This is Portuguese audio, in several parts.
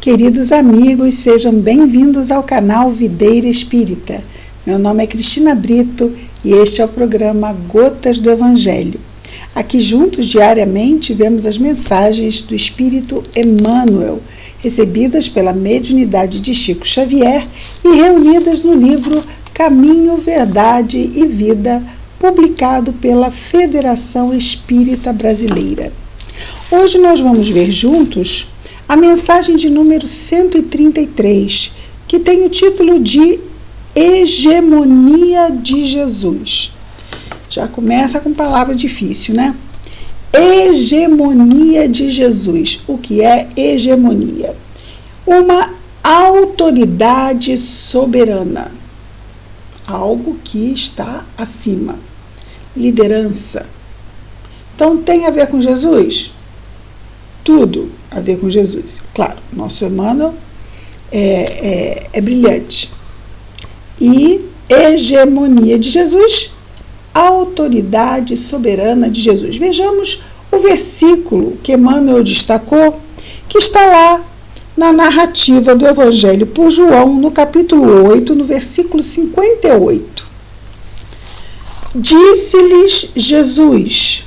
Queridos amigos, sejam bem-vindos ao canal Videira Espírita. Meu nome é Cristina Brito e este é o programa Gotas do Evangelho. Aqui juntos, diariamente, vemos as mensagens do Espírito Emmanuel, recebidas pela mediunidade de Chico Xavier e reunidas no livro Caminho, Verdade e Vida, publicado pela Federação Espírita Brasileira. Hoje nós vamos ver juntos a mensagem de número 133, que tem o título de Hegemonia de Jesus. Já começa com palavra difícil, né? Hegemonia de Jesus. O que é hegemonia? Uma autoridade soberana. Algo que está acima. Liderança. Então, tem a ver com Jesus? Tudo a ver com Jesus. Claro, nosso Emmanuel é brilhante. E hegemonia de Jesus, autoridade soberana de Jesus. Vejamos o versículo que Emmanuel destacou, que está lá na narrativa do Evangelho por João, no capítulo 8, no versículo 58. Disse-lhes Jesus: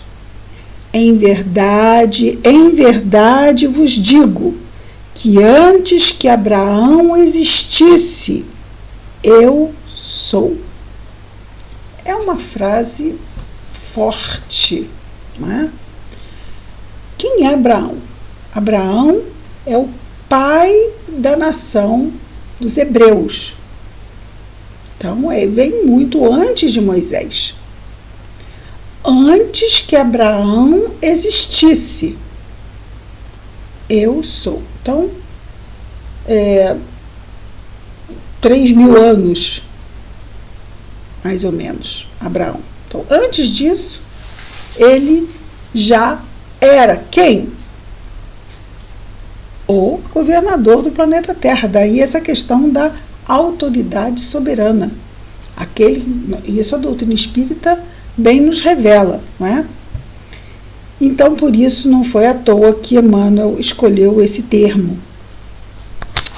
em verdade vos digo, que antes que Abraão existisse, eu sou. É uma frase forte, não é? Quem é Abraão? Abraão é o pai da nação dos hebreus. Então, ele vem muito antes de Moisés. Antes que Abraão existisse, eu sou. Então, 3.000 anos, mais ou menos, Abraão. Então, antes disso, ele já era quem? O governador do planeta Terra. Daí essa questão da autoridade soberana. Isso a doutrina espírita bem nos revela, não é? Então, por isso, não foi à toa que Emmanuel escolheu esse termo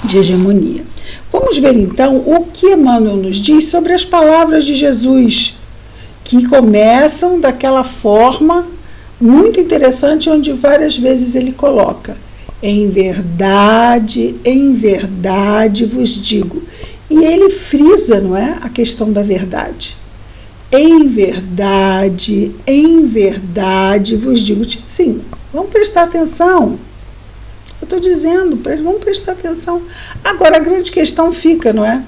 de hegemonia. Vamos ver, então, o que Emmanuel nos diz sobre as palavras de Jesus, que começam daquela forma muito interessante, onde várias vezes ele coloca: em verdade vos digo. E ele frisa, não é, a questão da verdade. Em verdade vos digo. Sim, vamos prestar atenção. Eu estou dizendo, vamos prestar atenção. Agora, a grande questão fica, não é?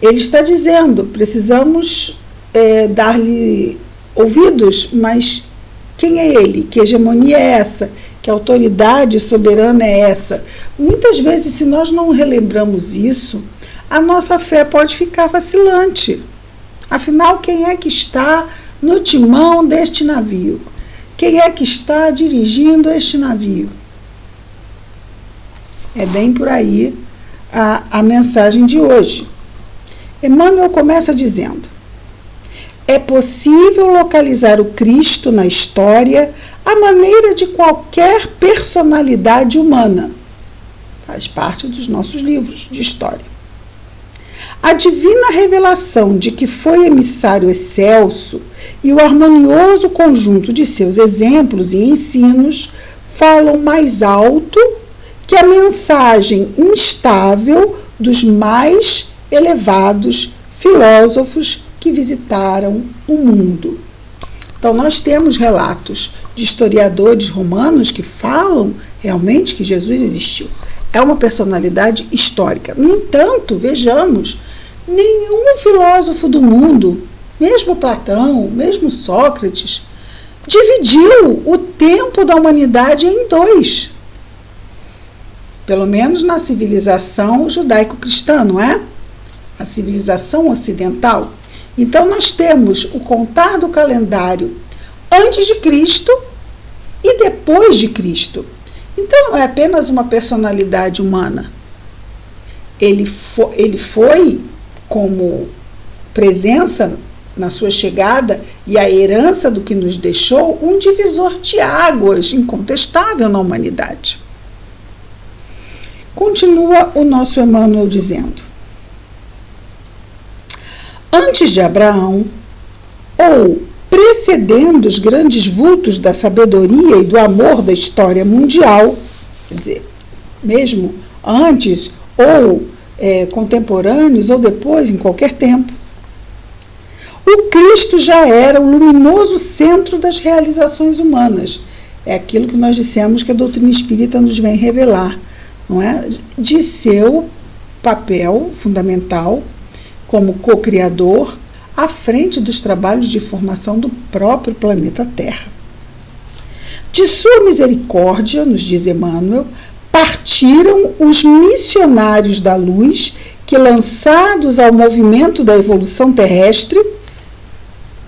Ele está dizendo, precisamos dar-lhe ouvidos, mas quem é ele? Que hegemonia é essa? Que autoridade soberana é essa? Muitas vezes, se nós não relembramos isso, a nossa fé pode ficar vacilante. Afinal, quem é que está no timão deste navio? Quem é que está dirigindo este navio? É bem por aí a mensagem de hoje. Emmanuel começa dizendo: é possível localizar o Cristo na história à maneira de qualquer personalidade humana. Faz parte dos nossos livros de história. A divina revelação de que foi emissário excelso e o harmonioso conjunto de seus exemplos e ensinos falam mais alto que a mensagem instável dos mais elevados filósofos que visitaram o mundo. Então, nós temos relatos de historiadores romanos que falam realmente que Jesus existiu. É uma personalidade histórica. No entanto, vejamos, nenhum filósofo do mundo, mesmo Platão, mesmo Sócrates, dividiu o tempo da humanidade em dois. Pelo menos na civilização judaico-cristã, não é? A civilização ocidental. Então, nós temos o contar do calendário antes de Cristo e depois de Cristo. Então, não é apenas uma personalidade humana. Ele foi como presença na sua chegada e a herança do que nos deixou, um divisor de águas incontestável na humanidade. Continua o nosso Emmanuel dizendo: antes de Abraão, ou precedendo os grandes vultos da sabedoria e do amor da história mundial, quer dizer, mesmo antes ou contemporâneos ou depois, em qualquer tempo, o Cristo já era o luminoso centro das realizações humanas. É aquilo que nós dissemos que a doutrina espírita nos vem revelar, não é? De seu papel fundamental como co-criador à frente dos trabalhos de formação do próprio planeta Terra. De sua misericórdia, nos diz Emmanuel, partiram os missionários da luz que, lançados ao movimento da evolução terrestre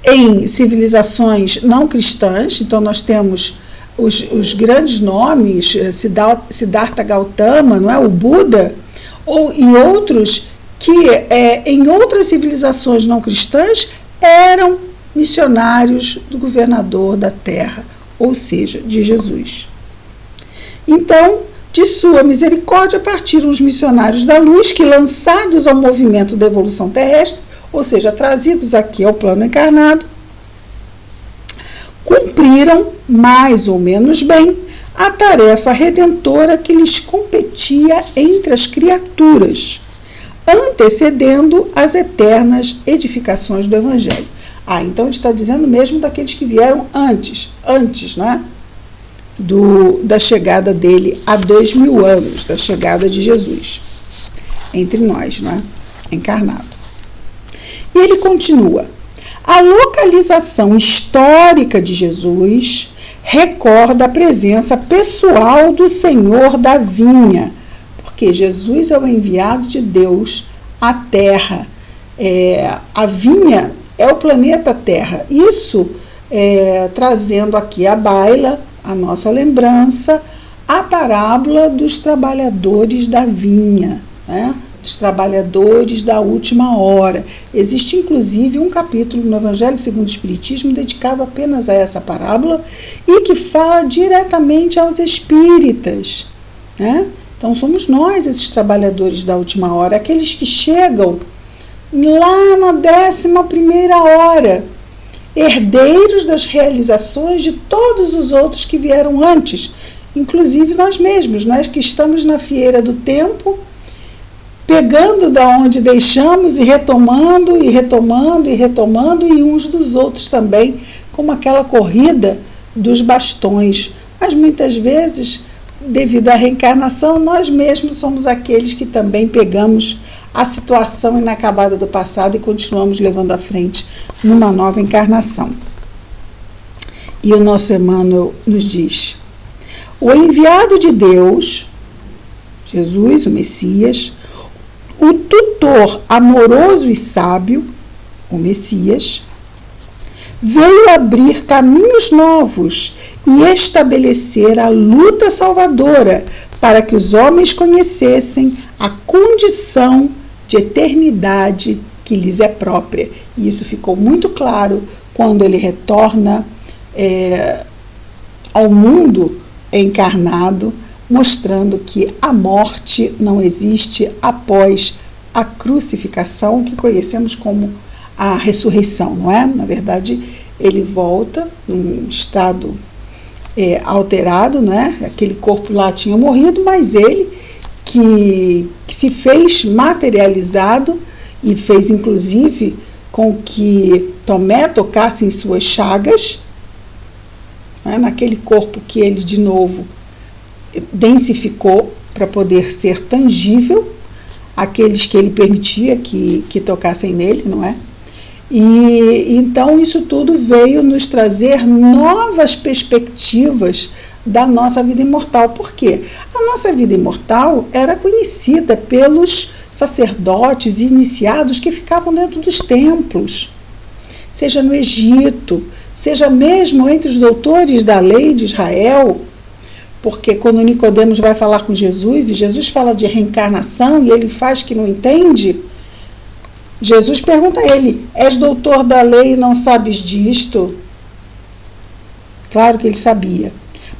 em civilizações não cristãs, então nós temos os grandes nomes, Siddhartha Gautama, não é? O Buda, e outros que em outras civilizações não cristãs eram missionários do governador da terra, ou seja, de Jesus. Então, de sua misericórdia partiram os missionários da luz que, lançados ao movimento da evolução terrestre, ou seja, trazidos aqui ao plano encarnado, cumpriram, mais ou menos bem, a tarefa redentora que lhes competia entre as criaturas, antecedendo as eternas edificações do Evangelho. Então ele está dizendo mesmo daqueles que vieram antes, né? Da chegada dele há 2000 anos, da chegada de Jesus entre nós, não é? Encarnado. E ele continua: a localização histórica de Jesus recorda a presença pessoal do Senhor da vinha, porque Jesus é o enviado de Deus à Terra. A vinha é o planeta Terra. Isso trazendo aqui à baila, a nossa lembrança, a parábola dos trabalhadores da vinha, né? Dos trabalhadores da última hora. Existe, inclusive, um capítulo no Evangelho segundo o Espiritismo dedicado apenas a essa parábola e que fala diretamente aos espíritas, né? Então, somos nós esses trabalhadores da última hora, aqueles que chegam lá na 11ª hora, herdeiros das realizações de todos os outros que vieram antes, inclusive nós mesmos, nós que estamos na fieira do tempo, pegando da onde deixamos e retomando, e retomando, e retomando, e uns dos outros também, como aquela corrida dos bastões. Mas muitas vezes, devido à reencarnação, nós mesmos somos aqueles que também pegamos a situação inacabada do passado e continuamos levando à frente numa nova encarnação. E o nosso Emmanuel nos diz: o enviado de Deus, Jesus, o Messias, o tutor amoroso e sábio, o Messias, veio abrir caminhos novos e estabelecer a luta salvadora para que os homens conhecessem a condição de eternidade que lhes é própria. E isso ficou muito claro quando ele retorna ao mundo encarnado, mostrando que a morte não existe após a crucificação, que conhecemos como a ressurreição, não é? Na verdade, ele volta num estado alterado, não é? Aquele corpo lá tinha morrido, mas ele que se fez materializado e fez inclusive com que Tomé tocasse em suas chagas, né? Naquele corpo que ele de novo densificou para poder ser tangível aqueles que ele permitia que tocassem nele, não é? E então isso tudo veio nos trazer novas perspectivas da nossa vida imortal. Por quê? A nossa vida imortal era conhecida pelos sacerdotes e iniciados que ficavam dentro dos templos, seja no Egito, seja mesmo entre os doutores da lei de Israel, porque quando Nicodemos vai falar com Jesus, e Jesus fala de reencarnação, e ele faz que não entende, Jesus pergunta a ele: és doutor da lei e não sabes disto? Claro que ele sabia,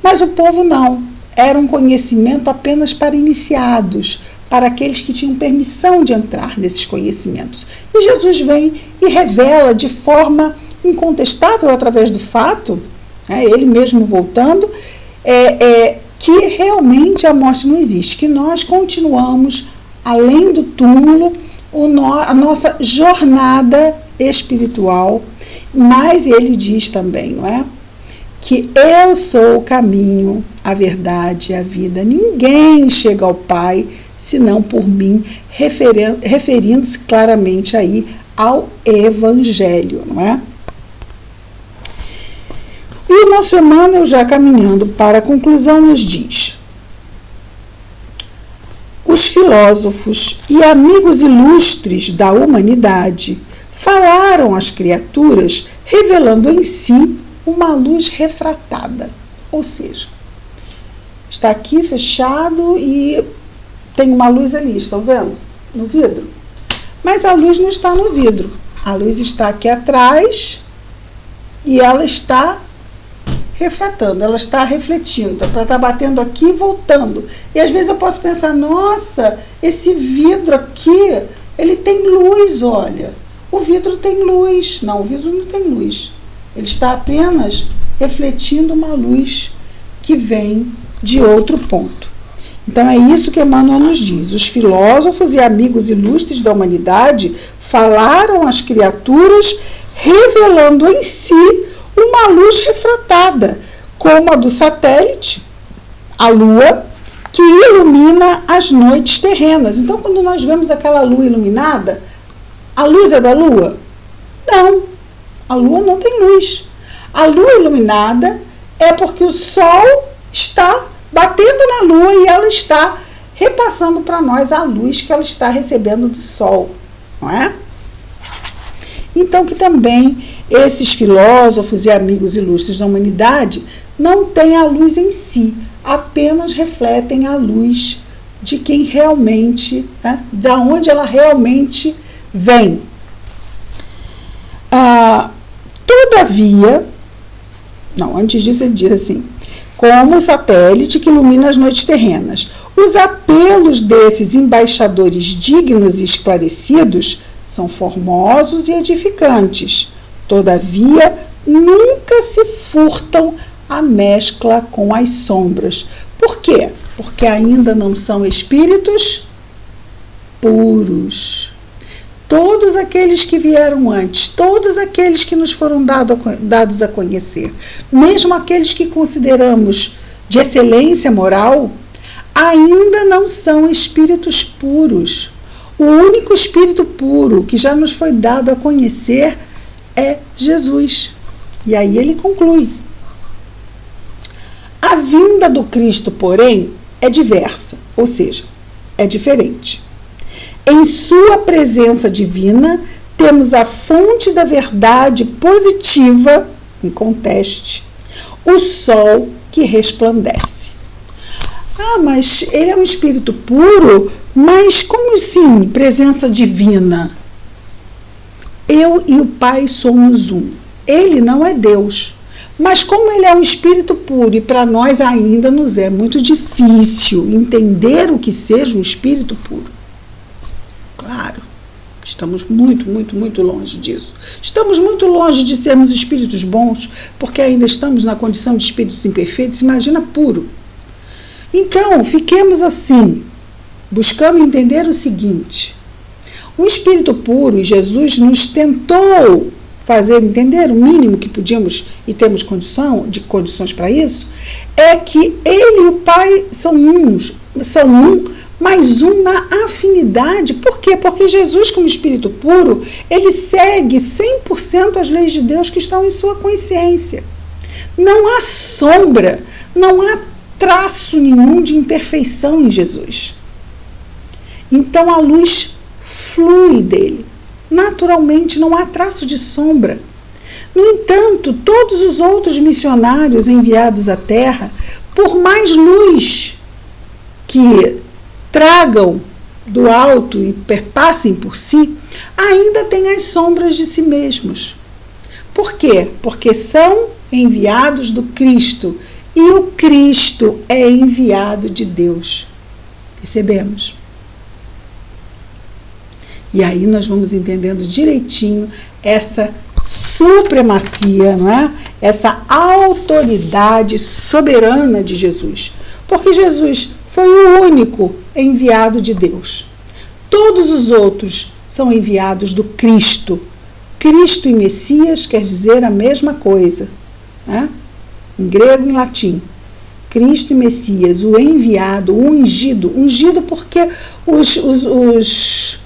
mas o povo não. era um conhecimento apenas para iniciados, para aqueles que tinham permissão de entrar nesses conhecimentos. E Jesus vem e revela de forma incontestável, através do fato, ele mesmo voltando, que realmente a morte não existe, que nós continuamos, além do túmulo, a nossa jornada espiritual. Mas ele diz também, não é? Que eu sou o caminho, a verdade e a vida. Ninguém chega ao Pai senão por mim, referindo-se claramente aí ao Evangelho, não é? E o nosso Emmanuel, já caminhando para a conclusão, nos diz: os filósofos e amigos ilustres da humanidade falaram às criaturas, revelando em si uma luz refratada. Ou seja, está aqui fechado e tem uma luz ali, estão vendo? No vidro. Mas a luz não está no vidro. A luz está aqui atrás e ela está refratando, ela está refletindo, está batendo aqui e voltando. E às vezes eu posso pensar, nossa, esse vidro aqui, ele tem luz, olha. O vidro tem luz. Não, o vidro não tem luz. Ele está apenas refletindo uma luz que vem de outro ponto. Então é isso que Emmanuel nos diz. Os filósofos e amigos ilustres da humanidade falaram às criaturas, revelando em si uma luz refratada, como a do satélite, a lua, que ilumina as noites terrenas. Então, quando nós vemos aquela lua iluminada, a luz é da lua? Não, a lua não tem luz. A lua iluminada é porque o sol está batendo na lua e ela está repassando para nós a luz que ela está recebendo do sol, não é? Então, que também esses filósofos e amigos ilustres da humanidade não têm a luz em si, apenas refletem a luz de quem realmente, da onde ela realmente vem. Todavia, antes disso ele diz assim: como o satélite que ilumina as noites terrenas, os apelos desses embaixadores dignos e esclarecidos são formosos e edificantes. Todavia, nunca se furtam a mescla com as sombras. Por quê? Porque ainda não são espíritos puros. Todos aqueles que vieram antes, todos aqueles que nos foram dados a conhecer, mesmo aqueles que consideramos de excelência moral, ainda não são espíritos puros. O único espírito puro que já nos foi dado a conhecer é Jesus. E aí ele conclui: a vinda do Cristo, porém, é diversa, ou seja, é diferente. Em sua presença divina, temos a fonte da verdade positiva, inconteste, o sol que resplandece. Mas ele é um espírito puro, mas como assim, presença divina? Eu e o Pai somos um. Ele não é Deus. Mas como ele é um espírito puro e para nós ainda nos é muito difícil entender o que seja um espírito puro. Claro, estamos muito, muito, muito longe disso. Estamos muito longe de sermos espíritos bons, porque ainda estamos na condição de espíritos imperfeitos. Imagina puro. Então, fiquemos assim, buscando entender o seguinte: o espírito puro, e Jesus nos tentou fazer entender o mínimo que podíamos e temos condições para isso, é que ele e o Pai são um, mas um na afinidade. Por quê? Porque Jesus, como espírito puro, ele segue 100% as leis de Deus que estão em sua consciência. Não há sombra, não há traço nenhum de imperfeição em Jesus. Então a luz flui dele. Naturalmente, não há traço de sombra. No entanto, todos os outros missionários enviados à Terra, por mais luz que tragam do alto e perpassem por si, ainda têm as sombras de si mesmos. Por quê? Porque são enviados do Cristo e o Cristo é enviado de Deus. Percebemos? E aí nós vamos entendendo direitinho essa supremacia, não é? Essa autoridade soberana de Jesus. Porque Jesus foi o único enviado de Deus. Todos os outros são enviados do Cristo. Cristo e Messias quer dizer a mesma coisa, né? Em grego e em latim. Cristo e Messias, o enviado, o ungido. Ungido porque os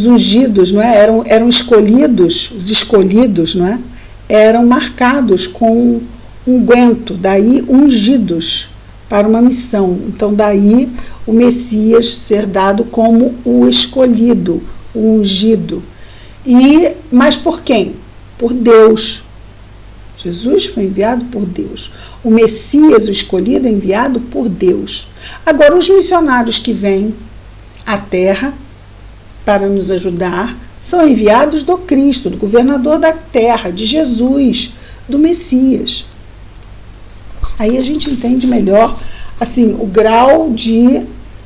ungidos, não é? eram escolhidos, os escolhidos, não é? Eram marcados com unguento, daí ungidos para uma missão. Então, daí o Messias ser dado como o escolhido, o ungido. Mas por quem? Por Deus. Jesus foi enviado por Deus. O Messias, o escolhido, é enviado por Deus. Agora, os missionários que vêm à Terra para nos ajudar são enviados do Cristo, do governador da Terra, de Jesus, do Messias. Aí a gente entende melhor assim, o grau de,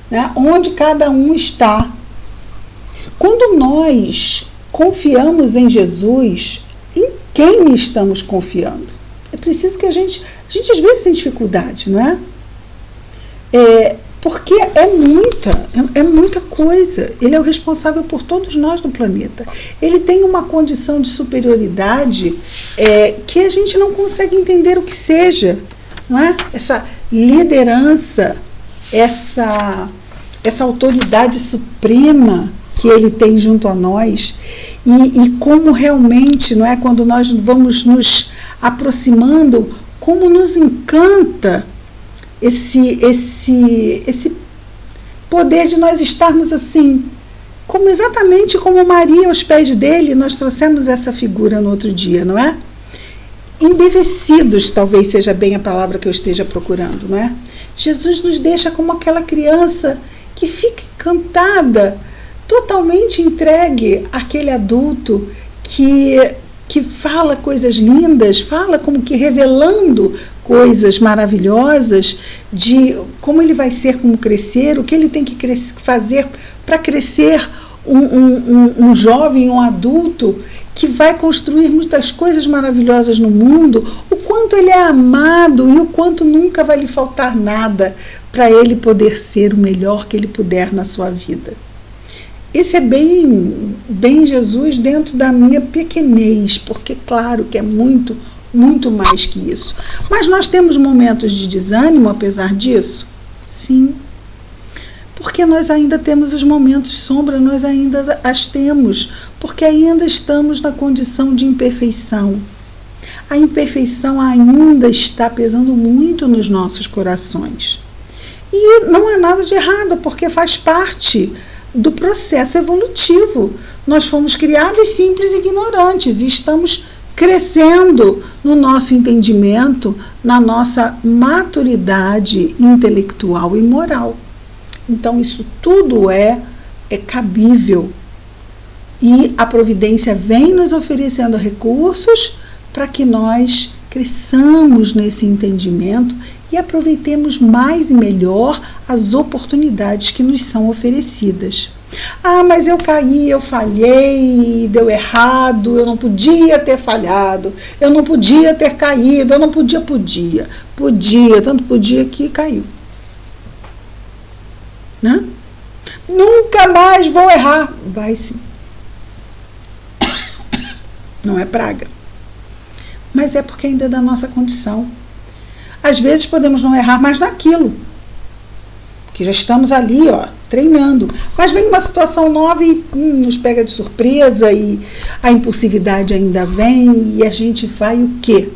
né, onde cada um está. Quando nós confiamos em Jesus, em quem estamos confiando? É preciso que a gente às vezes tem dificuldade, não é? Porque é muita coisa. Ele é o responsável por todos nós no planeta. Ele tem uma condição de superioridade que a gente não consegue entender o que seja, não é? Essa liderança, essa autoridade suprema que ele tem junto a nós, e como realmente, não é, quando nós vamos nos aproximando, como nos encanta esse poder de nós estarmos assim, exatamente como Maria aos pés dele. Nós trouxemos essa figura no outro dia, não é? Embevecidos, talvez seja bem a palavra que eu esteja procurando, não é? Jesus nos deixa como aquela criança que fica encantada, totalmente entregue àquele adulto que fala coisas lindas, fala como que revelando coisas maravilhosas de como ele vai ser, como crescer, o que ele tem que fazer para crescer um jovem, um adulto que vai construir muitas coisas maravilhosas no mundo, o quanto ele é amado e o quanto nunca vai lhe faltar nada para ele poder ser o melhor que ele puder na sua vida. Esse é bem Jesus dentro da minha pequenez, porque claro que é muito, muito mais que isso. Mas nós temos momentos de desânimo apesar disso? Sim. Porque nós ainda temos os momentos de sombra, nós ainda as temos, porque ainda estamos na condição de imperfeição. A imperfeição ainda está pesando muito nos nossos corações. E não há nada de errado, porque faz parte do processo evolutivo. Nós fomos criados simples e ignorantes e estamos crescendo no nosso entendimento, na nossa maturidade intelectual e moral. Então, isso tudo é cabível. E a providência vem nos oferecendo recursos para que nós cresçamos nesse entendimento e aproveitemos mais e melhor as oportunidades que nos são oferecidas. Ah, mas eu caí, eu falhei, deu errado, eu não podia ter falhado, eu não podia ter caído, eu não podia. Podia, tanto podia que caiu. Né? Nunca mais vou errar. Vai sim. Não é praga. Mas é porque ainda é da nossa condição. Às vezes podemos não errar mais naquilo, que já estamos ali, treinando. Mas vem uma situação nova e nos pega de surpresa e a impulsividade ainda vem e a gente vai o quê?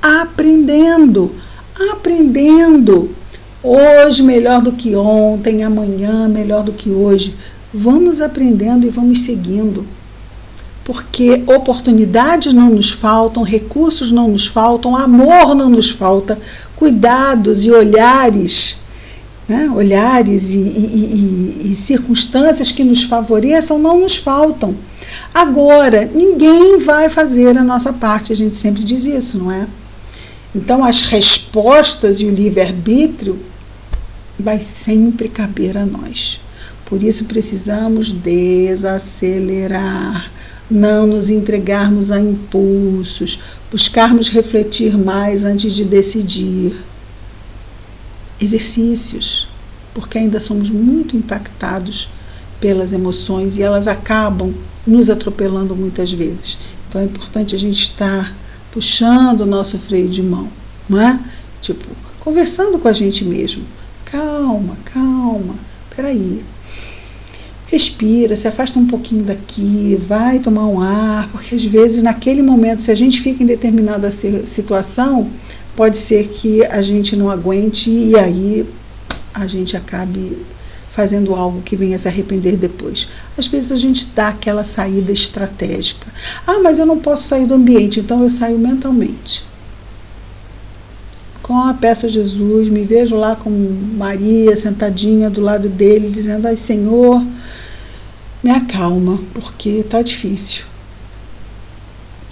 Aprendendo. Hoje melhor do que ontem, amanhã melhor do que hoje. Vamos aprendendo e vamos seguindo. Porque oportunidades não nos faltam, recursos não nos faltam, amor não nos falta, cuidados e olhares, né? Olhares e circunstâncias que nos favoreçam não nos faltam. Agora, ninguém vai fazer a nossa parte, a gente sempre diz isso, não é? Então, as respostas e o livre-arbítrio vai sempre caber a nós. Por isso, precisamos desacelerar, não nos entregarmos a impulsos, buscarmos refletir mais antes de decidir. Exercícios, porque ainda somos muito impactados pelas emoções e elas acabam nos atropelando muitas vezes. Então é importante a gente estar puxando o nosso freio de mão, não é? Tipo, conversando com a gente mesmo. Calma, peraí. Respira, se afasta um pouquinho daqui, vai tomar um ar, porque às vezes naquele momento, se a gente fica em determinada situação, pode ser que a gente não aguente e aí a gente acabe fazendo algo que venha se arrepender depois. Às vezes a gente dá aquela saída estratégica. Ah, mas eu não posso sair do ambiente, então eu saio mentalmente. Peço a Jesus, me vejo lá com Maria sentadinha do lado dele, dizendo: ai, Senhor, me acalma, porque está difícil.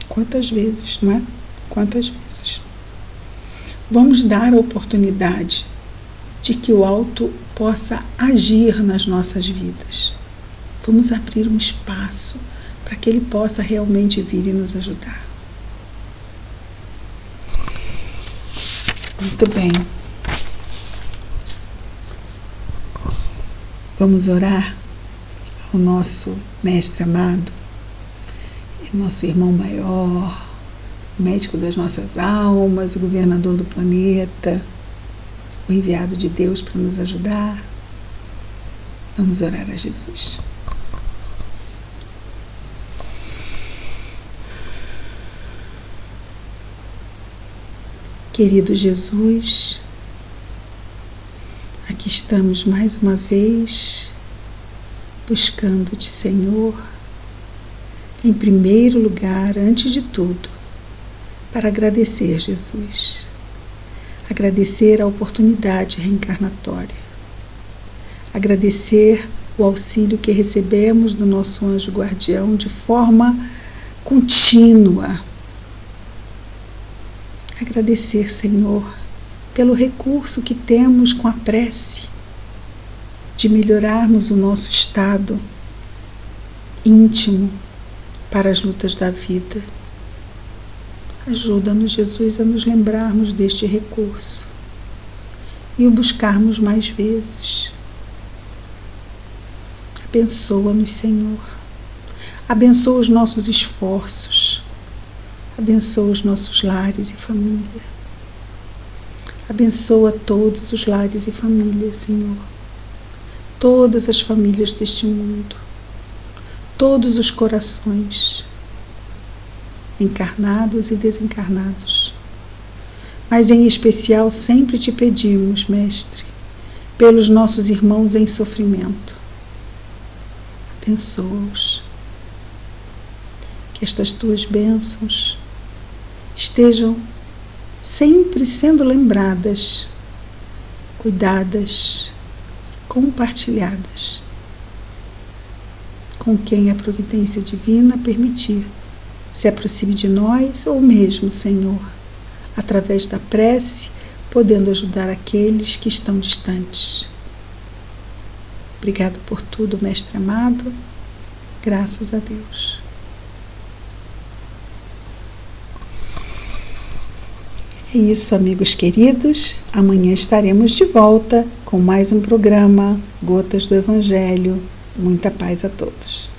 Quantas vezes, não é? Quantas vezes? Vamos dar a oportunidade de que o alto possa agir nas nossas vidas. Vamos abrir um espaço para que ele possa realmente vir e nos ajudar. Muito bem. Vamos orar ao nosso Mestre amado, nosso irmão maior, o médico das nossas almas, o governador do planeta, o enviado de Deus para nos ajudar. Vamos orar a Jesus. Querido Jesus, aqui estamos mais uma vez buscando-te, Senhor, em primeiro lugar, antes de tudo, para agradecer, Jesus. Agradecer a oportunidade reencarnatória. Agradecer o auxílio que recebemos do nosso anjo guardião de forma contínua. Agradecer, Senhor, pelo recurso que temos com a prece, de melhorarmos o nosso estado íntimo para as lutas da vida. Ajuda-nos, Jesus, a nos lembrarmos deste recurso e o buscarmos mais vezes. Abençoa-nos, Senhor. Abençoa os nossos esforços. Abençoa os nossos lares e família. Abençoa todos os lares e famílias, Senhor. Todas as famílias deste mundo. Todos os corações, encarnados e desencarnados. Mas em especial sempre te pedimos, Mestre, pelos nossos irmãos em sofrimento. Abençoa-os. Que estas tuas bênçãos estejam sempre sendo lembradas, cuidadas, compartilhadas com quem a providência divina permitir se aproxime de nós, ou mesmo, Senhor, através da prece, podendo ajudar aqueles que estão distantes. Obrigado por tudo, Mestre amado. Graças a Deus. É isso, amigos queridos. Amanhã estaremos de volta com mais um programa Gotas do Evangelho. Muita paz a todos.